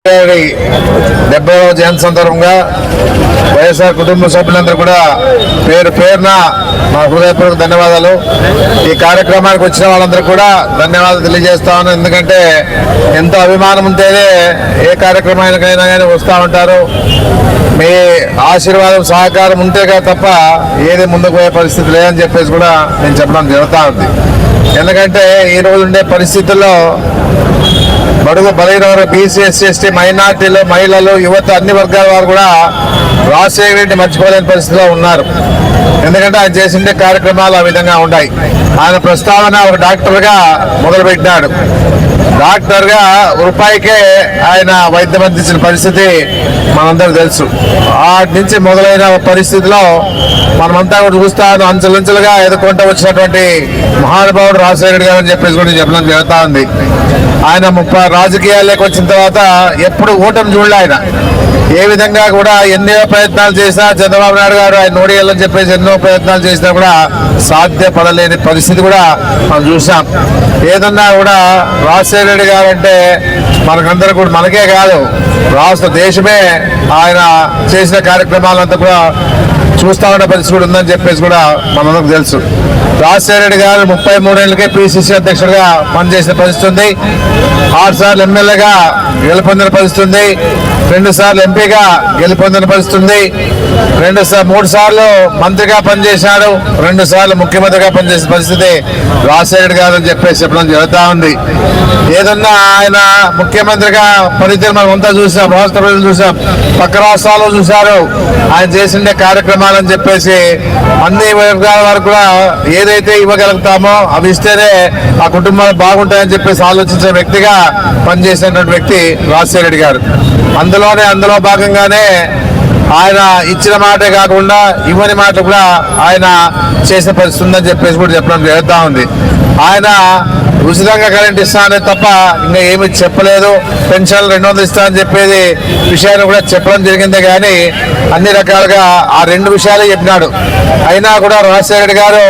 70వ జయంతి సందర్భంగా వైఎస్ఆర్ కుటుంబ సభ్యులందరూ కూడా పేరు పేరున మా హృదయపూర్వక ధన్యవాదాలు. ఈ కార్యక్రమానికి వచ్చిన వాళ్ళందరూ కూడా ధన్యవాదాలు తెలియజేస్తా ఉన్నాను. ఎందుకంటే ఎంతో అభిమానం ఉంటేనే ఏ కార్యక్రమానికైనా కానీ వస్తూ ఉంటారు. మీ ఆశీర్వాదం సహకారం ఉంటేగా తప్ప ఏది ముందుకు పోయే పరిస్థితి లేదని చెప్పేసి కూడా నేను చెప్పడం జరుగుతూ ఉంది. ఎందుకంటే ఈ రోజు ఉండే పరిస్థితుల్లో బడుగు బలైన వారు, బీసీ, ఎస్సీ, ఎస్టీ, మైనార్టీలు, మహిళలు, యువత అన్ని వర్గాల వారు కూడా రాజశేఖర రెడ్డి మర్చిపోలేని పరిస్థితిలో ఉన్నారు. ఎందుకంటే ఆయన చేసిండే కార్యక్రమాలు ఆ విధంగా ఉన్నాయి. ఆయన ప్రస్తావన ఒక డాక్టర్గా మొదలుపెట్టినాడు. డాక్టర్గా రూపాయికే ఆయన వైద్యం అందించిన పరిస్థితి మనందరూ తెలుసు. వాటి నుంచి మొదలైన పరిస్థితిలో మనమంతా కూడా చూస్తాను, అంచెలంచెలుగా ఎదుర్కొంటూ వచ్చినటువంటి మహానుభావుడు రాజశేఖర రెడ్డి గారు అని చెప్పేసి కూడా చెప్పడం జరుగుతూ ఉంది. ఆయన రాజకీయాల్లోకి వచ్చిన తర్వాత ఎప్పుడు ఓటమి చూడలే. ఆయన ఏ విధంగా కూడా ఎన్నో ప్రయత్నాలు చేసినా, చంద్రబాబు నాయుడు గారు ఆయన నోడియాలని చెప్పేసి ఎన్నో ప్రయత్నాలు చేసినా కూడా సాధ్యపడలేని పరిస్థితి కూడా మనం చూసాం. ఏదన్నా కూడా రాజశేఖర రెడ్డి గారు అంటే మనకందరూ కూడా, మనకే కాదు రాష్ట్ర దేశమే ఆయన చేసిన కార్యక్రమాలంతా కూడా చూస్తా ఉన్న పరిస్థితి కూడా ఉందని చెప్పేసి కూడా మనందరికి తెలుసు. రాజశేఖర రెడ్డి గారు 33 ఏళ్ళకే పిసిసి అధ్యక్షుడిగా పనిచేసిన పరిస్థితి ఉంది. 6 సార్లు ఎమ్మెల్యేగా గెలుపొందిన పరిస్థితి ఉంది. 2 సార్లు ఎంపీగా గెలుపొందిన పరిస్థితి ఉంది. 3 సార్లు మంత్రిగా పనిచేశాడు. 2 సార్లు ముఖ్యమంత్రిగా పనిచేసిన పరిస్థితి రాజశేఖర రెడ్డి గారు అని చెప్పేసి చెప్పడం జరుగుతూ ఉంది. ఏదన్నా ఆయన ముఖ్యమంత్రిగా పనితీరు మనం అంతా చూసాం, రాష్ట్ర ప్రజలు చూసాం, పక్క రాష్ట్రాల్లో చూశారు. ఆయన చేసిండే కార్యక్రమాలని చెప్పేసి అన్ని వర్గాల వరకు కూడా ఏదైతే ఇవ్వగలుగుతామో అవి ఇస్తేనే ఆ కుటుంబాలు బాగుంటాయని చెప్పేసి ఆలోచించిన వ్యక్తిగా పనిచేసినటువంటి వ్యక్తి రాజశేఖర రెడ్డి గారు. అందులో భాగంగానే ఆయన ఇచ్చిన మాటే కాకుండా ఇవ్వని మాట కూడా ఆయన చేసిన పరిస్థితి ఉందని చెప్పేసి కూడా చెప్పడం జరుగుతూ ఉంది. ఆయన ఉచితంగా కరెంట్ ఇస్తానే తప్ప ఇంకా ఏమి చెప్పలేదు. పెన్షన్లు 200 ఇస్తా అని చెప్పేది విషయాన్ని కూడా చెప్పడం జరిగిందే కానీ అన్ని రకాలుగా ఆ 2 విషయాలే చెప్పినాడు. అయినా కూడా రాజశేఖర రెడ్డి గారు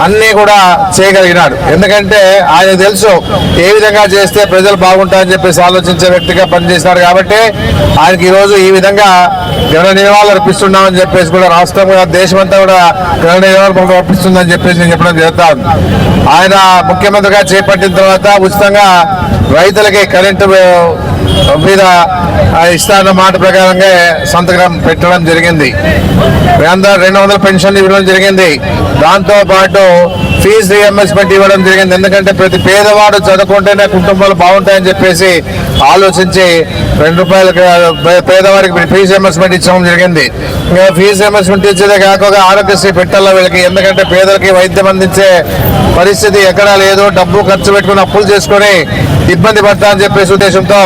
అన్నీ కూడా చేయగలిగినాడు. ఎందుకంటే ఆయన తెలుసు ఏ విధంగా చేస్తే ప్రజలు బాగుంటారని చెప్పేసి ఆలోచించే వ్యక్తిగా పనిచేసినాడు. కాబట్టి ఆయనకి ఈరోజు ఈ విధంగా ఘన నివాళులు అర్పిస్తున్నామని చెప్పేసి కూడా రాష్ట్రం దేశమంతా కూడా ఘన నివాళులు అర్పిస్తుందని చెప్పేసి నేను చెప్పడం జరుగుతా ఉంది. ఆయన ముఖ్యమంత్రిగా చేపట్టిన తర్వాత ఉచితంగా రైతులకి కరెంటు మీద ఇస్తాన్న మాట ప్రకారంగా సంతకం పెట్టడం జరిగింది. 200 పెన్షన్లు ఇవ్వడం జరిగింది. దాంతో పాటు ఫీజు రీఎంబర్స్మెంట్ ఇవ్వడం జరిగింది. ఎందుకంటే ప్రతి పేదవాడు చదువుకుంటేనే కుటుంబాలు బాగుంటాయని చెప్పేసి ఆలోచించి ₹2 పేదవారికి ఫీజు రీఎంబర్స్మెంట్ ఇచ్చడం జరిగింది. ఇంకా ఫీజు రీఎంబర్స్మెంట్ ఇచ్చేదే కాకుండా ఆరోగ్యశ్రీ పెట్టాల వీళ్ళకి. ఎందుకంటే పేదలకి వైద్యం అందించే పరిస్థితి ఎక్కడా లేదు. డబ్బు ఖర్చు పెట్టుకుని అప్పులు చేసుకుని ఇబ్బంది పడతా అని చెప్పేసి ఉద్దేశంతో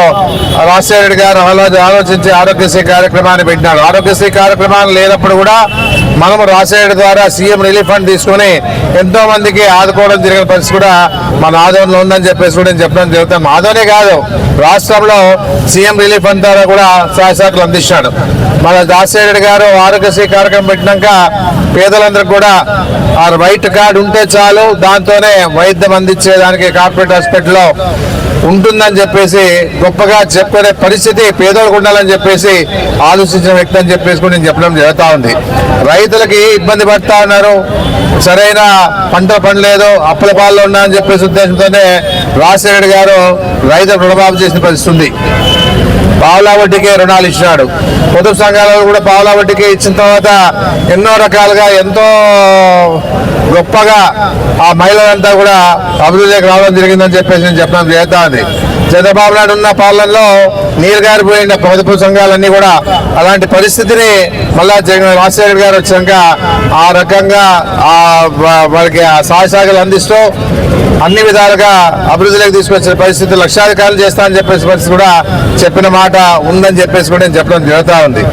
రాజశేఖర రెడ్డి గారు ఆలోచించి ఆరోగ్యశ్రీ కార్యక్రమాన్ని పెట్టినాడు. ఆరోగ్యశ్రీ కార్యక్రమాలు లేనప్పుడు కూడా మనము రాజశేఖర ద్వారా సీఎం రిలీఫ్ ఫండ్ తీసుకుని ఎంతో మందికి ఆదుకోవడం జరిగిన పరిస్థితి కూడా మన ఆదోళనలో ఉందని చెప్పేసి కూడా నేను చెప్పడం జరుగుతాం. ఆదోనే కాదు, రాష్ట్రంలో సీఎం రిలీఫ్ ఫండ్ ద్వారా కూడా సహాయశాఖలు అందించాడు. మన రాజశేఖర రెడ్డి గారు ఆరోగ్యశ్రీ కార్యక్రమం పెట్టినాక పేదలందరికీ కూడా ఆ వైట్ కార్డు ఉంటే చాలు, దాంతోనే వైద్యం అందించేదానికి కార్పొరేట్ హాస్పిటల్లో ఉంటుందని చెప్పేసి గొప్పగా చెప్పుకునే పరిస్థితి పేదోళ్ళకు ఉండాలని చెప్పేసి ఆలోచించిన వ్యక్తి అని చెప్పేసి కూడా నేను చెప్పడం జరుగుతూ ఉంది. రైతులకి ఇబ్బంది పడతా ఉన్నారు, సరైన పంట పండలేదు, అప్పుల పాల్లో ఉన్నారని చెప్పేసి ఉద్దేశంతోనే రాజశేఖర రెడ్డి గారు రైతులకు రుణమాఫీ చేసిన పరిస్థితి ఉంది. పావులా వడ్డీకే రుణాలు ఇచ్చినాడు. పొదుపు సంఘాలలో కూడా పావులా వడ్డీకే ఇచ్చిన తర్వాత ఎన్నో రకాలుగా ఎంతో గొప్పగా ఆ మహిళలంతా కూడా అభివృద్ధికి రావడం జరిగిందని చెప్పేసి నేను చెప్పడం జరుగుతా ఉంది. చంద్రబాబు నాయుడు ఉన్న పాలనలో నీరు గారిపోయిన పొదుపు సంఘాలన్నీ కూడా అలాంటి పరిస్థితిని మళ్ళా రాజశేఖర గారు వచ్చాక ఆ రకంగా వాళ్ళకి సహాయశాఖలు అందిస్తూ అన్ని విధాలుగా అభివృద్ధిలోకి తీసుకొచ్చిన పరిస్థితి, లక్షాధికారులు చేస్తానని చెప్పేసి పరిస్థితి కూడా చెప్పిన మాట ఉందని చెప్పేసి కూడా నేను చెప్పడం జరుగుతూ ఉంది.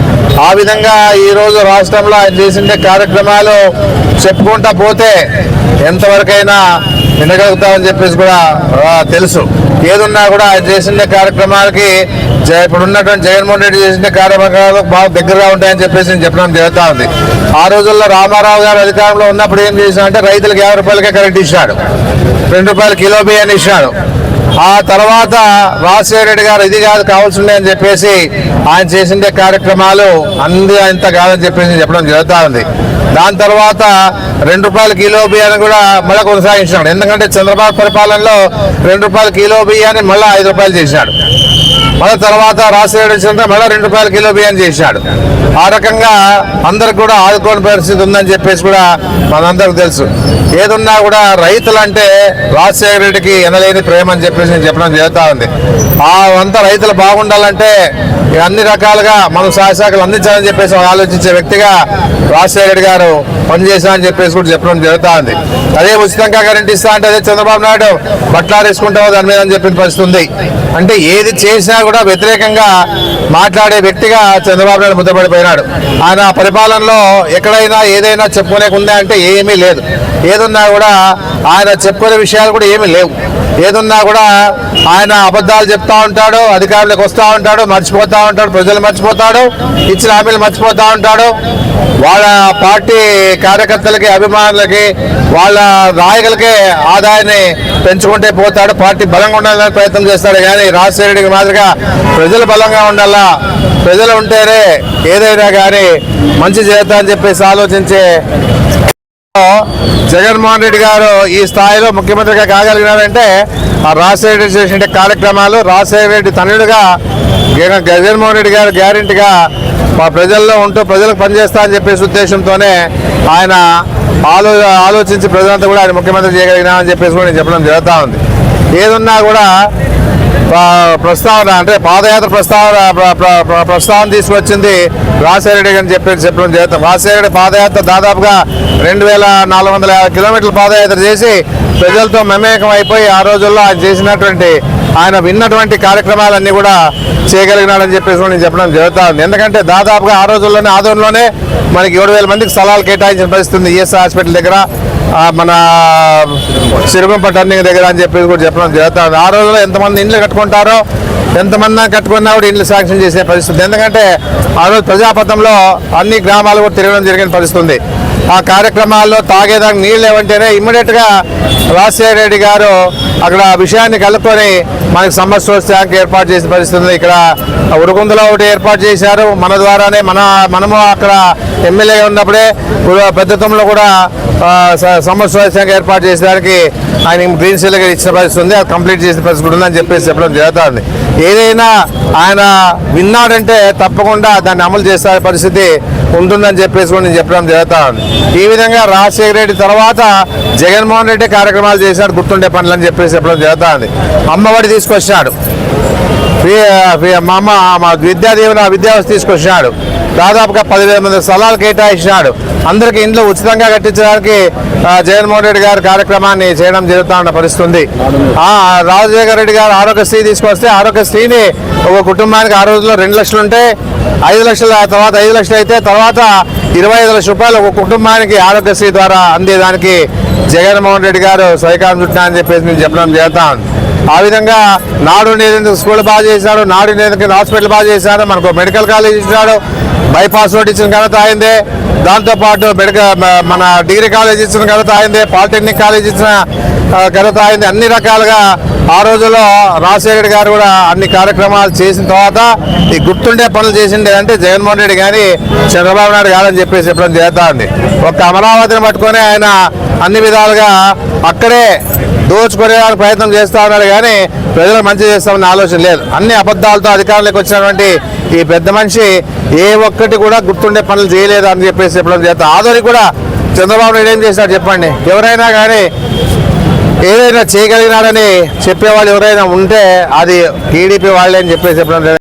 ఆ విధంగా ఈరోజు రాష్ట్రంలో ఆయన చేసిన కార్యక్రమాలు చెప్పుకుంటా పోతే ఎంతవరకైనా వినగలుగుతామని చెప్పేసి కూడా తెలుసు. ఏదున్నా కూడా ఆయన చేసిన కార్యక్రమాలకి ఇప్పుడు ఉన్నటువంటి జగన్మోహన్ రెడ్డి చేసిన కార్యక్రమాలు బాగా దగ్గరగా ఉంటాయని చెప్పేసి నేను చెప్పడం జరుగుతూ ఉంది. ఆ రోజుల్లో రామారావు గారు అధికారంలో ఉన్నప్పుడు ఏం చేశారంటే రైతులకు ₹50 కరెంట్ ఇచ్చాడు, ₹2 కిలో బియ్యాన్ని ఇచ్చాడు. ఆ తర్వాత రాజశేఖర రెడ్డి గారు ఇది కాదు కావాల్సిందే అని చెప్పేసి ఆయన చేసిండే కార్యక్రమాలు అంది అంత కాదని చెప్పేసి చెప్పడం జరుగుతూ ఉంది. దాని తర్వాత ₹2 కిలో బియ్యాన్ని కూడా మళ్ళీ కొనసాగించినాడు. ఎందుకంటే చంద్రబాబు పరిపాలనలో ₹2 కిలో బియ్యాన్ని మళ్ళీ ₹5 చేశాడు. మళ్ళీ తర్వాత రాజశేఖర రెడ్డి మళ్ళీ ₹2 కిలో బియ్యాన్ని చేశాడు. ఆ రకంగా అందరికి కూడా ఆదుకోని పరిస్థితి ఉందని చెప్పేసి కూడా మనందరికి తెలుసు. ఏదున్నా కూడా రైతులంటే రాజశేఖర రెడ్డికి ఎనలేని ప్రేమ అని చెప్పేసి నేను చెప్పడం జరుగుతూ ఉంది. అంతా రైతులు బాగుండాలంటే అన్ని రకాలుగా మనం సహాయశాఖలు అందించాలని చెప్పేసి ఆలోచించే వ్యక్తిగా రాజశేఖర రెడ్డి గారు పనిచేశారని చెప్పేసి కూడా చెప్పడం జరుగుతూ ఉంది. అదే ఉచితంగా కరెంట్ ఇస్తా అంటే అదే చంద్రబాబు నాయుడు బట్లాడేసుకుంటామో దాని మీద అని చెప్పిన పరిస్థితి ఉంది. అంటే ఏది చేసినా కూడా వ్యతిరేకంగా మాట్లాడే వ్యక్తిగా చంద్రబాబు నాయుడు ముద్రపడిపోయినాడు. ఆయన పరిపాలనలో ఎక్కడైనా ఏదైనా చెప్పుకోలేకుందా అంటే ఏమీ లేదు. ఏదున్నా కూడా ఆయన చెప్పుకునే విషయాలు కూడా ఏమీ లేవు. ఏదున్నా కూడా ఆయన అబద్ధాలు చెప్తా ఉంటాడు, అధికారులకు వస్తూ ఉంటాడు, మర్చిపోతూ ఉంటాడు, ప్రజలు మర్చిపోతాడు, ఇచ్చిన హామీలు మర్చిపోతూ ఉంటాడు. వాళ్ళ పార్టీ కార్యకర్తలకి, అభిమానులకి, వాళ్ళ నాయకులకి ఆదాయాన్ని పెంచుకుంటే పోతాడు. పార్టీ బలంగా ఉండాలని ప్రయత్నం చేస్తాడు. కానీ రాజశేఖర రెడ్డికి మాదిరిగా ప్రజలు బలంగా ఉండాలా, ప్రజలు ఉంటేనే ఏదైనా కానీ మంచి చేస్తా అని చెప్పేసి ఆలోచించే జగన్మోహన్ రెడ్డి గారు ఈ స్థాయిలో ముఖ్యమంత్రిగా కాగలిగినారంటే ఆ రాజశేఖర రెడ్డి చేసిన కార్యక్రమాలు, రాజశేఖర రెడ్డి తనయుడుగా జగన్మోహన్ రెడ్డి గారు గ్యారెంటీగా ప్రజల్లో ఉంటూ ప్రజలకు పనిచేస్తా అని చెప్పేసి ఉద్దేశంతోనే ఆయన ఆలోచించి ప్రజలంతా కూడా ఆయన ముఖ్యమంత్రి చేయగలిగినా అని చెప్పేసి కూడా నేను చెప్పడం జరుగుతూ ఉంది. ఏదున్నా కూడా ప్రస్తావన అంటే పాదయాత్ర ప్రస్తావన తీసుకొచ్చింది రాజశేఖర రెడ్డి అని చెప్పడం జరుగుతాం. రాజశేఖర రెడ్డి పాదయాత్ర దాదాపుగా 2450 కిలోమీటర్ల పాదయాత్ర చేసి ప్రజలతో మమేకం అయిపోయి ఆ రోజుల్లో ఆయన చేసినటువంటి ఆయన విన్నటువంటి కార్యక్రమాలన్నీ కూడా చేయగలిగినాడని చెప్పేసి నేను చెప్పడం జరుగుతూ ఉంది. ఎందుకంటే దాదాపుగా ఆ రోజుల్లోనే ఆదోళనలోనే మనకి 7,000 మందికి స్థలాలు కేటాయించిన పరిస్థితుంది. ఈఎస్ఐ హాస్పిటల్ దగ్గర, మన సిరుగుంప టర్నింగ్ దగ్గర అని చెప్పేసి కూడా చెప్పడం జరుగుతుంది. ఆ రోజుల్లో ఎంతమంది ఇండ్లు కట్టుకుంటారో, ఎంతమంది కట్టుకున్నా కూడా ఇండ్లు శాంక్షన్ చేసే పరిస్థితి. ఎందుకంటే ఆ రోజు ప్రజాపథంలో అన్ని గ్రామాలు కూడా తిరగడం జరిగిన పరిస్థితి ఉంది. ఆ కార్యక్రమాల్లో తాగేదానికి నీళ్ళు లేవంటేనే ఇమ్మీడియట్గా రాజశేఖర రెడ్డి గారు అక్కడ విషయాన్ని కలుపుకొని మనకి సమ్మర్ స్టోర్స్ ట్యాంక్ ఏర్పాటు చేసిన పరిస్థితి ఉంది. ఇక్కడ ఉరుకుందలో ఒకటి ఏర్పాటు చేశారు మన ద్వారానే. మనము అక్కడ ఎమ్మెల్యేగా ఉన్నప్పుడే పెద్దతంలో కూడా సమ్మర్ స్టోరేజ్ ట్యాంక్ ఏర్పాటు చేసేదానికి ఆయన గ్రీన్ సిగ్నల్ ఇచ్చిన పరిస్థితి ఉంది. అది కంప్లీట్ చేసిన పరిస్థితి ఉందని చెప్పేసి చెప్పడం జరుగుతుంది. ఏదైనా ఆయన విన్నాడంటే తప్పకుండా దాన్ని అమలు చేసే పరిస్థితి ఉంటుందని చెప్పేసి కూడా నేను చెప్పడం జరుగుతూ ఉంది. ఈ విధంగా రాజశేఖర రెడ్డి తర్వాత జగన్మోహన్ రెడ్డి కార్యక్రమాలు చేశాడు, గుర్తుండే పనులు అని చెప్పేసి చెప్పడం జరుగుతూ ఉంది. అమ్మఒడి తీసుకొచ్చినాడు, మా విద్యాదీవెన విద్యావస్థ తీసుకొచ్చినాడు, దాదాపుగా 10,000 మంది స్థలాలు కేటాయించినాడు, అందరికీ ఇంట్లో ఉచితంగా కట్టించడానికి జగన్మోహన్ రెడ్డి గారి కార్యక్రమాన్ని చేయడం జరుగుతూ ఉన్న పరిస్థితి ఉంది. రాజశేఖర రెడ్డి గారు ఆరోగ్యశ్రీ తీసుకొస్తే ఆరోగ్యశ్రీని ఒక కుటుంబానికి ఆ రోజుల్లో 2 లక్షలు ఉంటే 5 లక్షల తర్వాత 5 లక్షలు అయితే తర్వాత 25 లక్షల రూపాయలు ఒక కుటుంబానికి ఆరోగ్యశ్రీ ద్వారా అందేదానికి జగన్మోహన్ రెడ్డి గారు శ్రీకారం చుట్టినారని చెప్పేసి నేను చెప్పడం జరుగుతా ఉంది. ఆ విధంగా నాడు నేడు స్కూల్ బాగా చేశాడు, నాడు నేడు హాస్పిటల్ బాగా చేశాడు, మనకు మెడికల్ కాలేజ్ ఇచ్చినాడు, బైపాస్ రోడ్ ఇచ్చిన ఘనత అయిందే, దాంతోపాటు మన డిగ్రీ కాలేజ్ ఇచ్చిన ఘనత అయిందే, పాలిటెక్నిక్ కాలేజ్ ఇచ్చిన ఘనత అయింది. అన్ని రకాలుగా ఆ రోజుల్లో రాజశేఖర గారు కూడా అన్ని కార్యక్రమాలు చేసిన తర్వాత ఈ గుర్తుండే పనులు చేసిండే అంటే జగన్మోహన్ రెడ్డి కానీ చంద్రబాబు నాయుడు కాదని చెప్పేసి చెప్పడం జరుగుతూ ఉంది. ఒక అమరావతిని పట్టుకొని ఆయన అన్ని విధాలుగా అక్కడే దోచుకునేదానికి ప్రయత్నం చేస్తూ ఉన్నాడు. కానీ ప్రజలకు మంచి చేస్తామని ఆలోచన లేదు. అన్ని అబద్ధాలతో అధికారంలోకి వచ్చినటువంటి ఈ పెద్ద మనిషి ఏ ఒక్కటి కూడా గుర్తుండే పనులు చేయలేదు అని చెప్పేసి చెప్పడం జరుగుతుంది. ఆదోని కూడా చంద్రబాబు నాయుడు ఏం చేశాడు చెప్పండి? ఎవరైనా కానీ ఏదైనా చేయగలిగినాడని చెప్పేవాళ్ళు ఎవరైనా ఉంటే అది టీడీపీ వాళ్ళే అని చెప్పేసి చెప్పడం